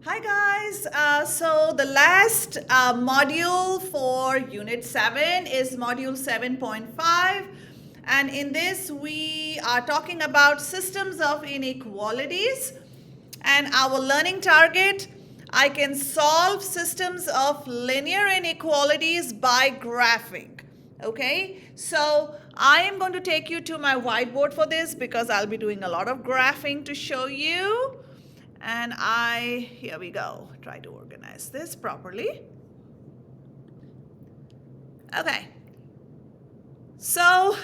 Hi guys, so the last module for Unit 7 is Module 7.5, and in this we are talking about systems of inequalities, and our learning target, I can solve systems of linear inequalities by graphing. Okay, so I am going to take you to my whiteboard for this because I'll be doing a lot of graphing to show you. And here we go, try to organize this properly. Okay, so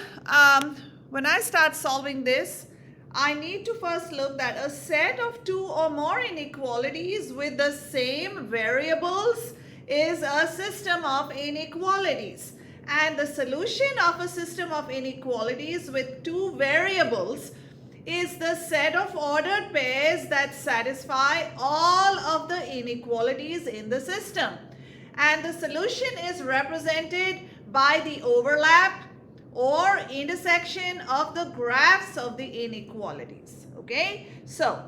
when I start solving this, I need to first look at a set of two or more inequalities with the same variables is a system of inequalities. And the solution of a system of inequalities with two variables is the set of ordered pairs that satisfy all of the inequalities in the system. And the solution is represented by the overlap or intersection of the graphs of the inequalities. Okay, so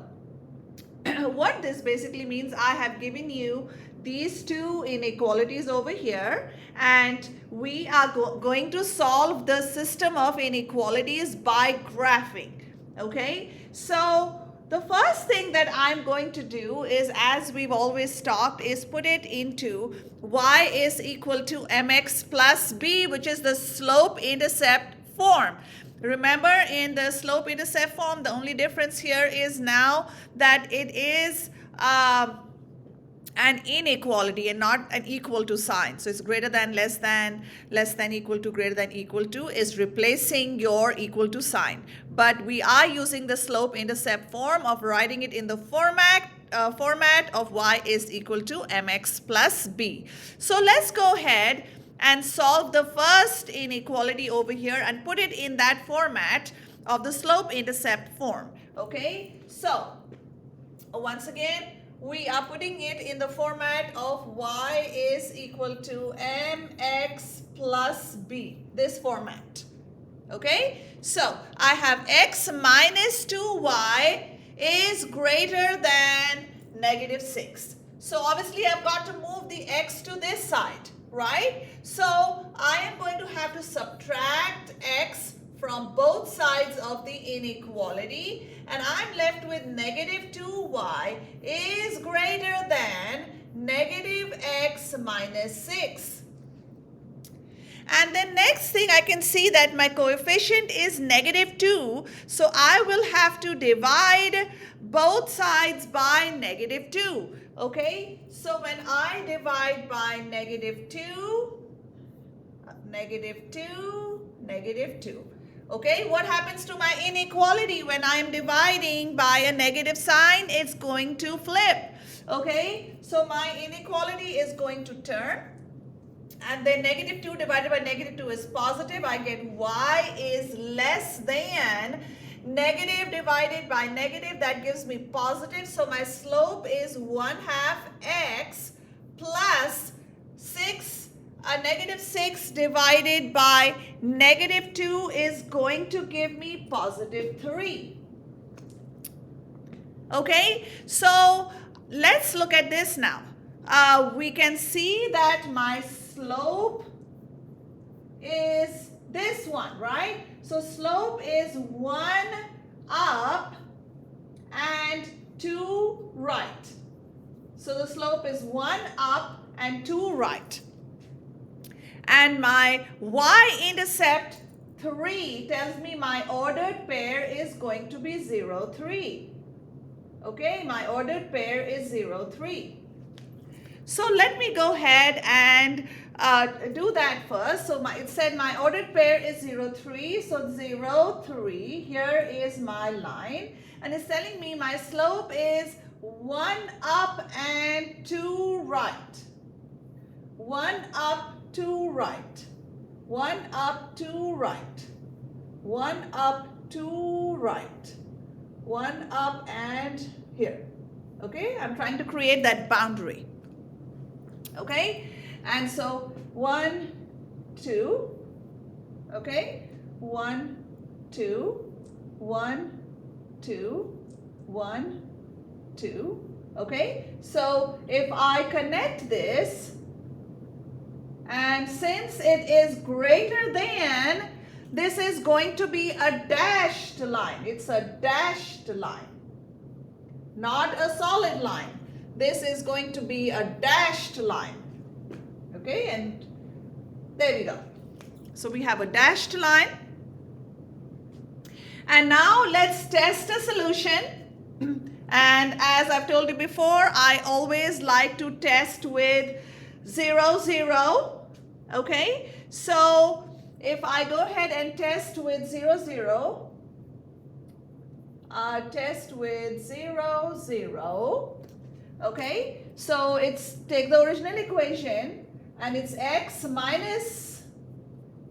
what this basically means, I have given you these two inequalities over here, and we are going to solve the system of inequalities by graphing. Okay, so the first thing that I'm going to do is, as we've always talked, is put it into y is equal to mx plus b, which is the slope-intercept form. Remember, in the slope-intercept form, the only difference here is now that it is an inequality and not an equal to sign. So it's greater than, less than, equal to, greater than, equal to is replacing your equal to sign. But we are using the slope-intercept form of writing it in the format of y is equal to mx plus b. So let's go ahead and solve the first inequality over here and put it in that format of the slope-intercept form. Okay, so once again, we are putting it in the format of y is equal to mx plus b, this format. Okay, so I have x minus 2y is greater than negative 6. So obviously I've got to move the x to this side, right? So I am going to have to subtract x from both sides of the inequality, and I'm left with negative 2y is greater than negative x minus 6. And then next thing, I can see that my coefficient is negative 2. So I will have to divide both sides by negative 2. Okay, so when I divide by negative 2, negative 2, negative 2. Okay, what happens to my inequality when I am dividing by a negative sign? It's going to flip. Okay, so my inequality is going to turn. And then negative 2 divided by negative 2 is positive. I get y is less than negative divided by negative. That gives me positive. So my slope is 1/2 x plus 6. Negative 6 divided by negative 2 is going to give me positive 3. Okay, so let's look at this now. We can see that my slope is this one, right? So slope is 1 up and 2 right. So the slope is 1 up and 2 right. And my y-intercept 3 tells me my ordered pair is going to be 0, 3. Okay, my ordered pair is 0, 3. So let me go ahead and do that first. So it said my ordered pair is 0, 3. So 0, 3. Here is my line. And it's telling me my slope is 1 up and 2 right. 1 up, 2 right. 1 up, 2 right. 1 up, 2 right. 1 up and here. Okay, I'm trying to create that boundary. Okay, and so 1, 2, okay, 1, 2, 1, 2, 1, 2, Okay, so if I connect this, and since it is greater than, this is going to be a dashed line. It's a dashed line, not a solid line. This is going to be a dashed line. Okay, and there we go. So we have a dashed line. And now let's test a solution. And as I've told you before, I always like to test with 0, 0. Okay, so if I go ahead and test with 0, 0, test with 0, 0. Okay, so it's take the original equation, and it's x minus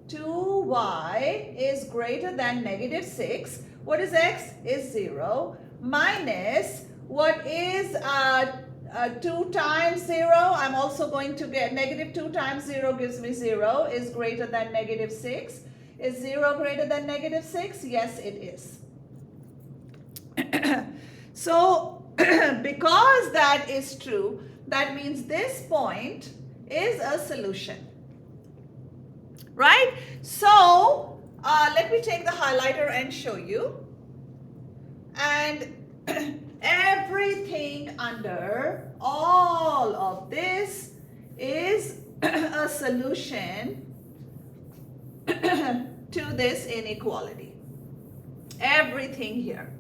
2y is greater than negative 6. What is x? Is 0. Minus what is 2 times 0? I'm also going to get negative 2 times 0 gives me 0 is greater than negative 6. Is 0 greater than negative 6? Yes, it is. So because that is true, that means this point is a solution. Right? So let me take the highlighter and show you. And everything under all of this is a solution to this inequality. Everything here.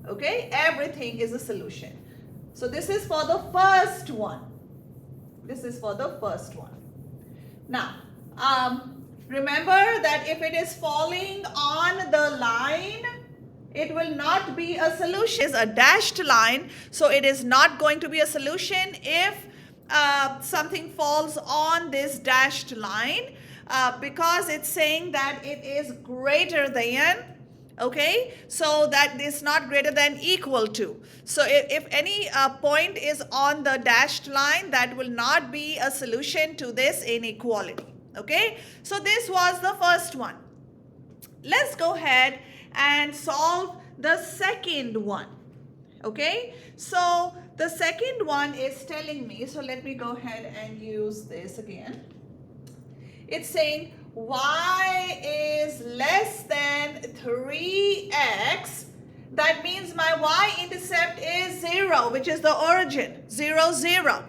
Okay? Everything is a solution. So this is for the first one. This is for the first one. Now, remember that if it is falling on the line, it will not be a solution. It is a dashed line, so it is not going to be a solution if something falls on this dashed line because it's saying that it is greater than. Okay, so that is not greater than equal to. So if any point is on the dashed line, that will not be a solution to this inequality. Okay, so this was the first one. Let's go ahead and solve the second one. Okay, so the second one is telling me, so let me go ahead and use this again. It's saying y is less than 3x. That means my y-intercept is 0, which is the origin, 0, 0.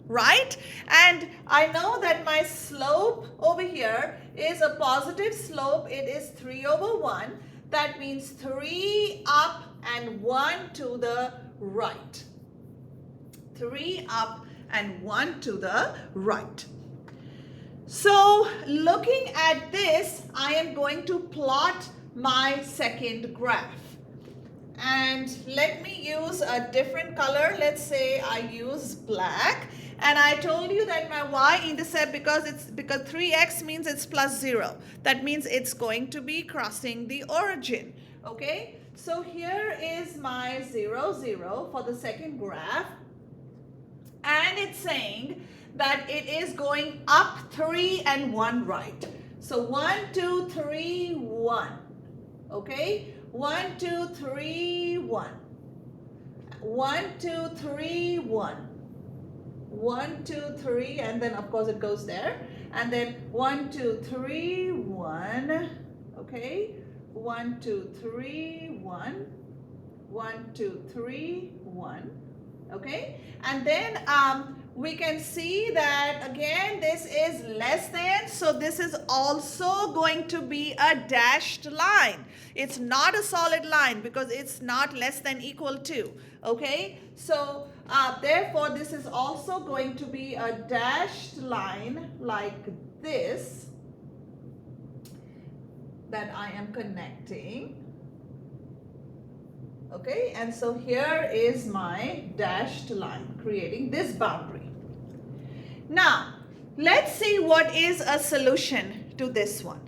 Right? And I know that my slope over here is a positive slope. It is 3 over 1. That means 3 up and 1 to the right. 3 up and 1 to the right. So looking at this, I am going to plot my second graph. And let me use a different color. Let's say I use black. And I told you that my y-intercept, because 3x means it's plus 0. That means it's going to be crossing the origin. Okay, so here is my 0, 0 for the second graph. And it's saying that it is going up 3 and 1 right. So 1, 2, 3, 1. Okay, 1, 2, 3, 1. 1, 2, 3, 1. 1, 2, 3, and then of course it goes there, and then 1, 2, 3, 1. Okay, 1, 2, 3, 1. 1, 2, 3, 1. Okay, and then we can see that again this is less than, so this is also going to be a dashed line. It's not a solid line because it's not less than equal to. Okay, so therefore this is also going to be a dashed line like this that I am connecting. Okay, and so here is my dashed line creating this boundary. Now, let's see what is a solution to this one.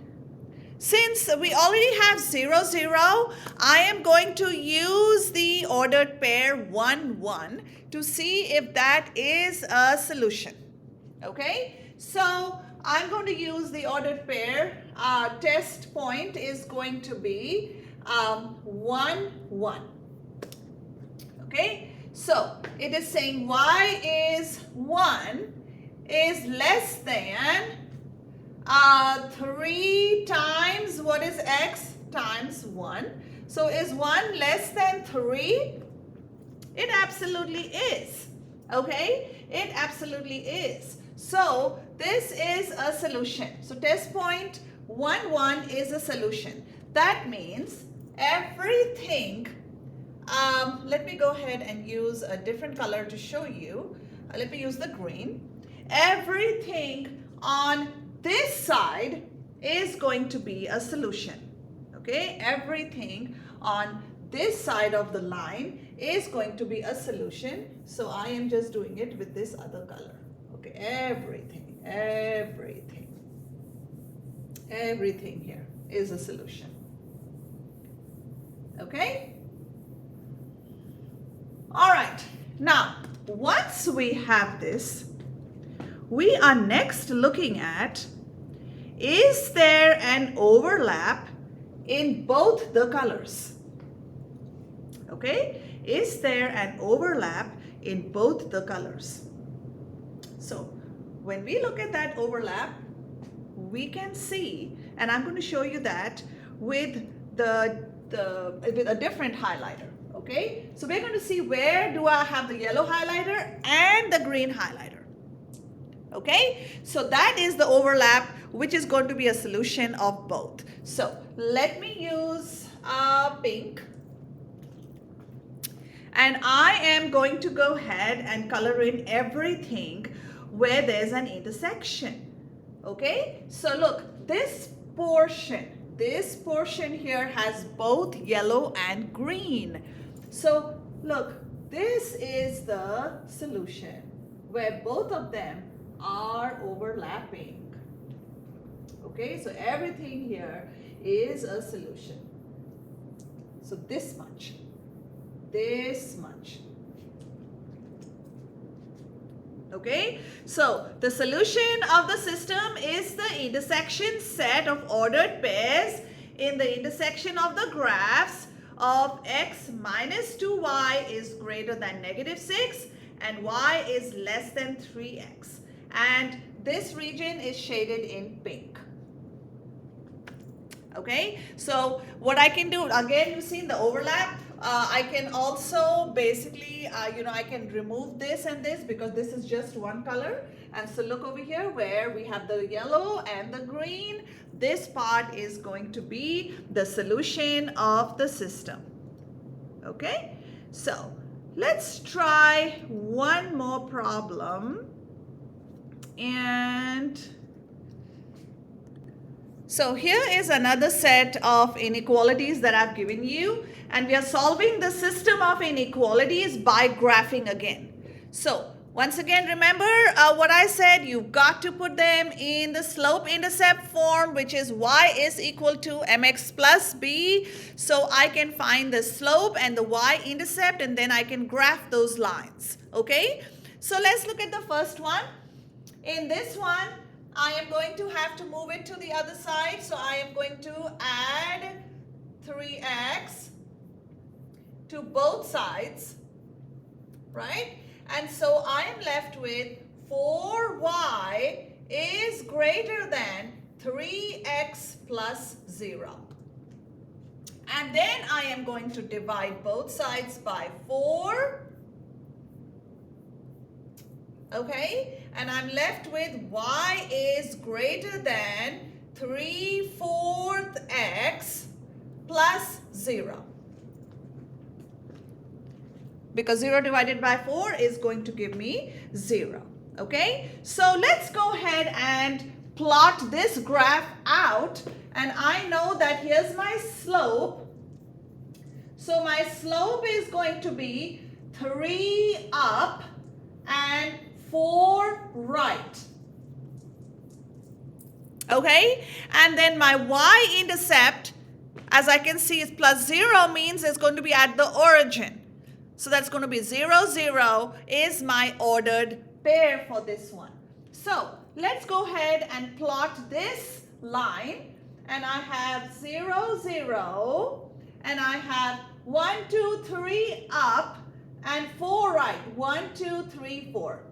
Since we already have 0, 0, I am going to use the ordered pair 1, 1 to see if that is a solution. Okay, so I'm going to use the ordered pair. Test point is going to be 1, 1. Okay, So it is saying y is 1 is less than 3 times what is x times 1. So is 1 less than 3? It absolutely is. Okay? It absolutely is. So this is a solution. So test point 1, 1 is a solution. That means everything, let me go ahead and use a different color to show you. Let me use the green. Everything on this side is going to be a solution. Okay? Everything on this side of the line is going to be a solution. So I am just doing it with this other color. Okay, everything here is a solution. Okay? All right. Now, once we have this, we are next looking at, is there an overlap in both the colors? Okay? Is there an overlap in both the colors? So when we look at that overlap, we can see, and I'm going to show you that with with a different highlighter. Okay? So we're going to see where do I have the yellow highlighter and the green highlighter. Okay? So that is the overlap, which is going to be a solution of both. So let me use pink. And I am going to go ahead and color in everything where there's an intersection. Okay? So look, this portion here has both yellow and green. So look, this is the solution where both of them are overlapping. Okay? So everything here is a solution. So this much. Okay, so the solution of the system is the intersection set of ordered pairs in the intersection of the graphs of x minus 2y is greater than -6 and y is less than 3x. And this region is shaded in pink. Okay, so what I can do, again, you've seen the overlap. I can also basically, I can remove this and this because this is just one color. And so look over here where we have the yellow and the green. This part is going to be the solution of the system. Okay, so let's try one more problem. And so here is another set of inequalities that I've given you, and we are solving the system of inequalities by graphing again. So once again, remember what I said, you've got to put them in the slope-intercept form, which is y is equal to mx plus b. So I can find the slope and the y-intercept, and then I can graph those lines. Okay, so let's look at the first one. In this one, I am going to have to move it to the other side. So I am going to add 3x to both sides, right? And so I am left with 4y is greater than 3x plus 0. And then I am going to divide both sides by 4. Okay, and I'm left with y is greater than 3/4 x plus 0. Because 0 divided by 4 is going to give me 0. Okay, so let's go ahead and plot this graph out. And I know that here's my slope. So my slope is going to be 3 up and 4 right. Okay, and then my y-intercept, as I can see, is plus 0, means it's going to be at the origin. So that's going to be 0, 0 is my ordered pair for this one. So let's go ahead and plot this line. And I have 0, 0, and I have 1, 2, 3 up, and 4 right. 1, 2, 3, 4.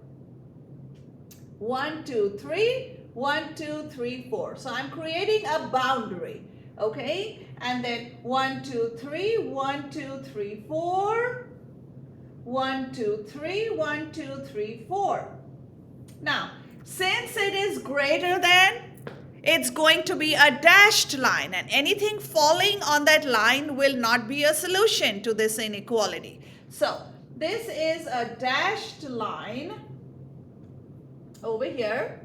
1, 2, 3, 1, 2, 3, 4. So I'm creating a boundary, okay? And then 1, 2, 3, 1, 2, 3, 4. 1, 2, 3, 1, 2, 3, 4. Now, since it is greater than, it's going to be a dashed line, and anything falling on that line will not be a solution to this inequality. So, this is a dashed line over here.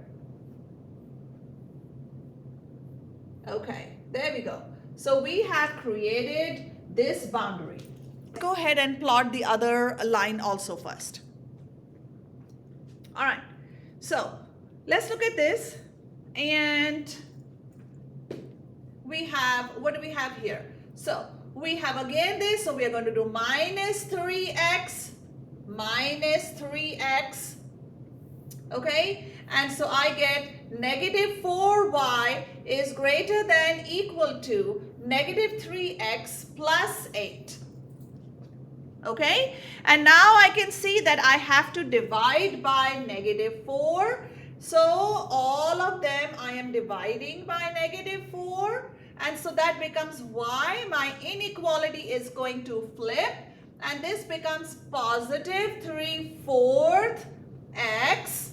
Okay, there we go. So we have created this boundary. Go ahead and plot the other line also first. All right, so let's look at this, and we have, what do we have here? So we have again this, so we are going to do minus 3x, okay? And so I get negative 4y is greater than equal to negative 3x plus 8. Okay? And now I can see that I have to divide by negative 4. So all of them I am dividing by negative 4. And so that becomes y. My inequality is going to flip. And this becomes positive 3/4 x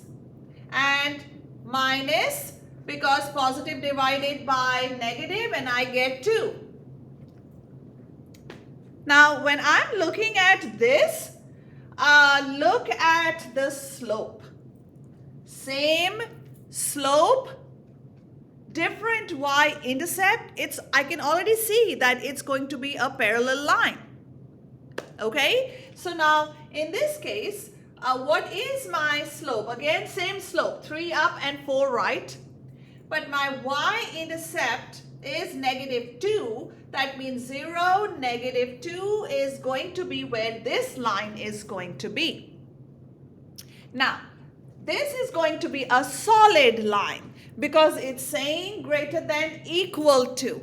and minus, because positive divided by negative, and I get 2. Now when I'm looking at this, look at the slope. Same slope, different y-intercept. I can already see that it's going to be a parallel line. Okay, so now in this case, what is my slope? Again, same slope, 3 up and 4 right. But my y-intercept is negative 2. That means 0, negative 2 is going to be where this line is going to be. Now, this is going to be a solid line because it's saying greater than equal to.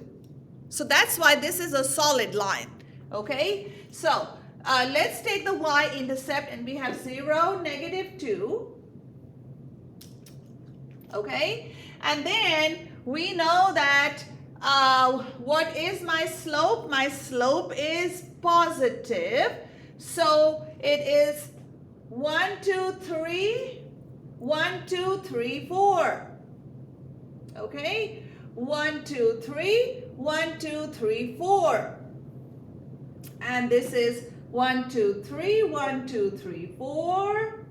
So that's why this is a solid line. Okay, so let's take the y-intercept, and we have 0, negative 2. Okay, and then we know that what is my slope? My slope is positive. So it is 1, 2, 3, 1, 2, 3, 4. Okay, 1, 2, 3, 1, 2, 3, 4. And this is 1, 2, 3, 1, 2, 3, 4.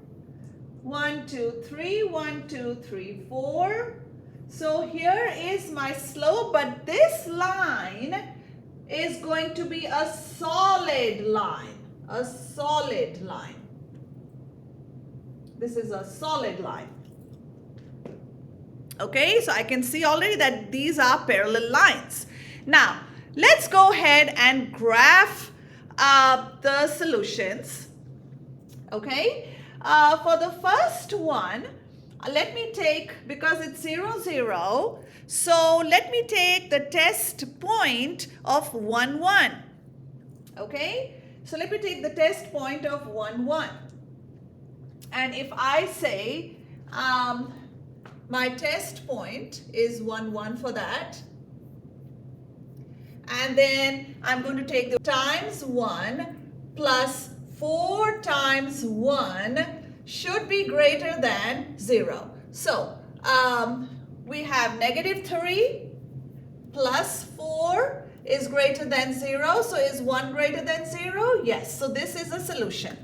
1, 2, 3, 1, 2, 3, 4. So here is my slope, but this line is going to be a solid line. A solid line. This is a solid line. Okay, so I can see already that these are parallel lines. Now, let's go ahead and graph the solutions. Okay, for the first one, let me take, because it's 0, 0, so let me take the test point of 1, 1. Okay, so let me take the test point of 1, 1. And if I say my test point is 1, 1 for that, and then I'm going to take the times 1 plus 4 times 1 should be greater than 0. So we have negative 3 plus 4 is greater than 0. So is 1 greater than 0? Yes. So this is a solution.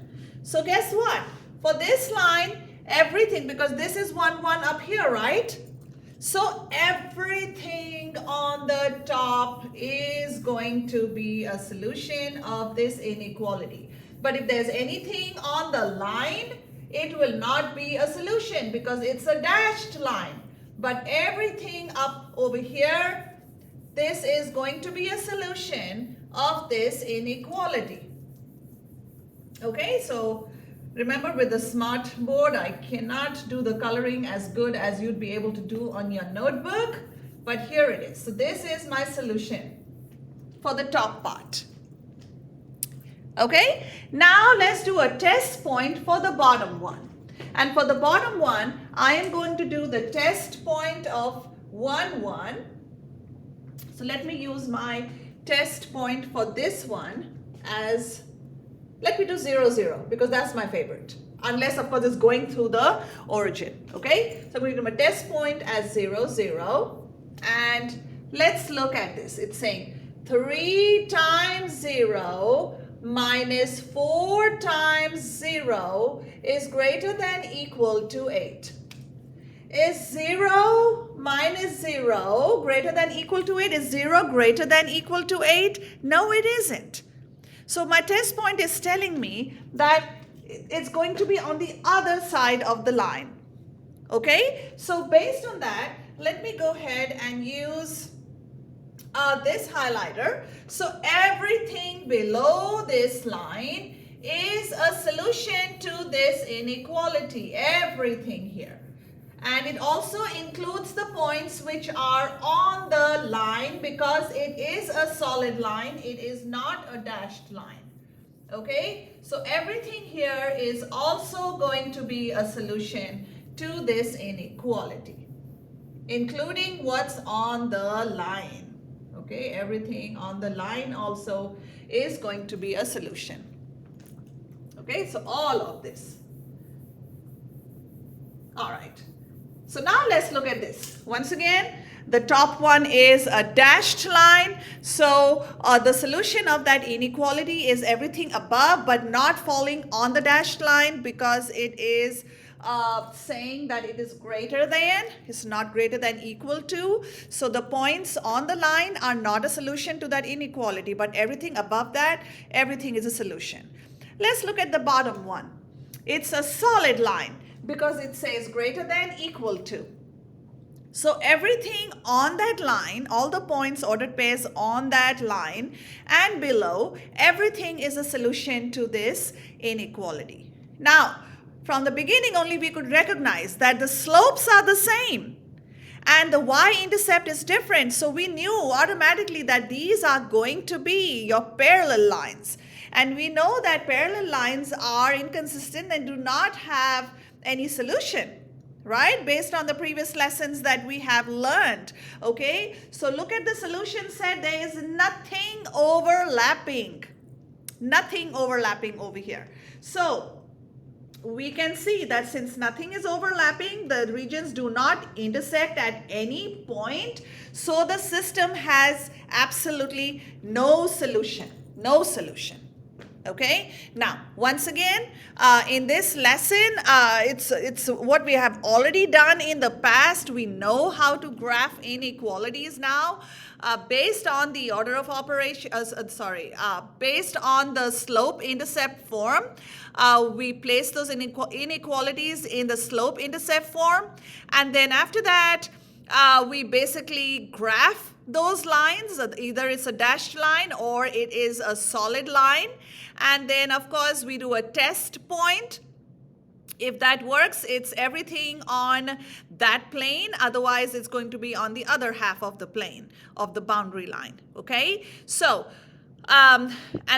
So guess what? For this line, everything, because this is 1, 1 up here, right? So everything on the top is going to be a solution of this inequality. But if there's anything on the line, it will not be a solution because it's a dashed line. But everything up over here, this is going to be a solution of this inequality. Okay, so remember, with the smart board, I cannot do the coloring as good as you'd be able to do on your notebook, but here it is. So this is my solution for the top part. Okay, now let's do a test point for the bottom one. And for the bottom one, I am going to do the test point of 1, 1. So let me use my test point for this one as, let me do 0, 0, because that's my favorite. Unless, of course, it's going through the origin. Okay, so I'm going to do my test point as 0, 0. And let's look at this. It's saying 3 times 0 minus 4 times 0 is greater than equal to 8. Is 0 minus 0 greater than equal to 8? Is 0 greater than equal to 8? No, it isn't. So my test point is telling me that it's going to be on the other side of the line. Okay, so based on that, let me go ahead and use this highlighter. So everything below this line is a solution to this inequality, everything here. And it also includes the points which are on the line because it is a solid line, it is not a dashed line. Okay, so everything here is also going to be a solution to this inequality, including what's on the line. Okay, everything on the line also is going to be a solution. Okay, so all of this. All right. So now let's look at this. Once again, the top one is a dashed line. So the solution of that inequality is everything above but not falling on the dashed line because it is saying that it is greater than, it's not greater than equal to. So the points on the line are not a solution to that inequality, but everything above that, everything is a solution. Let's look at the bottom one. It's a solid line because it says greater than equal to. So everything on that line, all the points ordered pairs on that line and below, everything is a solution to this inequality. Now, from the beginning only we could recognize that the slopes are the same and the y-intercept is different. So we knew automatically that these are going to be your parallel lines. And we know that parallel lines are inconsistent and do not have any solution, right? Based on the previous lessons that we have learned. Okay, so look at the solution set. There is nothing overlapping. Nothing overlapping over here. So we can see that since nothing is overlapping, the regions do not intersect at any point. So the system has absolutely no solution. No solution. Okay, now once again in this lesson it's what we have already done in the past. We know how to graph inequalities now based on the order of operation, based on the slope intercept form. We place those inequalities in the slope intercept form, and then after that we basically graph those lines. Either it's a dashed line or it is a solid line. And then, of course, we do a test point. If that works, it's everything on that plane. Otherwise, it's going to be on the other half of the plane of the boundary line. Okay? So, and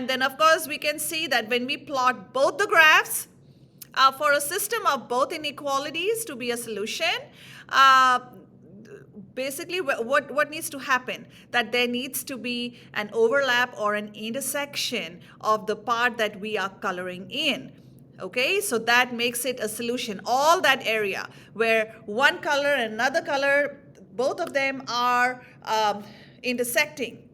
then, of course, we can see that when we plot both the graphs for a system of both inequalities to be a solution, basically what needs to happen, that there needs to be an overlap or an intersection of the part that we are coloring in. Okay, so that makes it a solution. All that area where one color and another color, both of them are intersecting,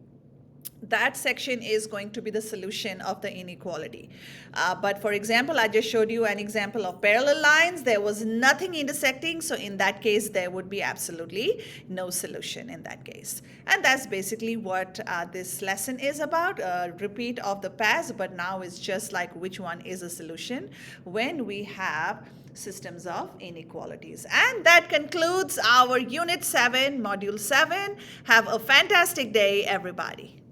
that section is going to be the solution of the inequality. But for example, I just showed you an example of parallel lines. There was nothing intersecting, so in that case there would be absolutely no solution in that case. And that's basically what this lesson is about, a repeat of the past, but now it's just like which one is a solution when we have systems of inequalities. And that concludes our Unit 7, Module 7. Have a fantastic day, everybody.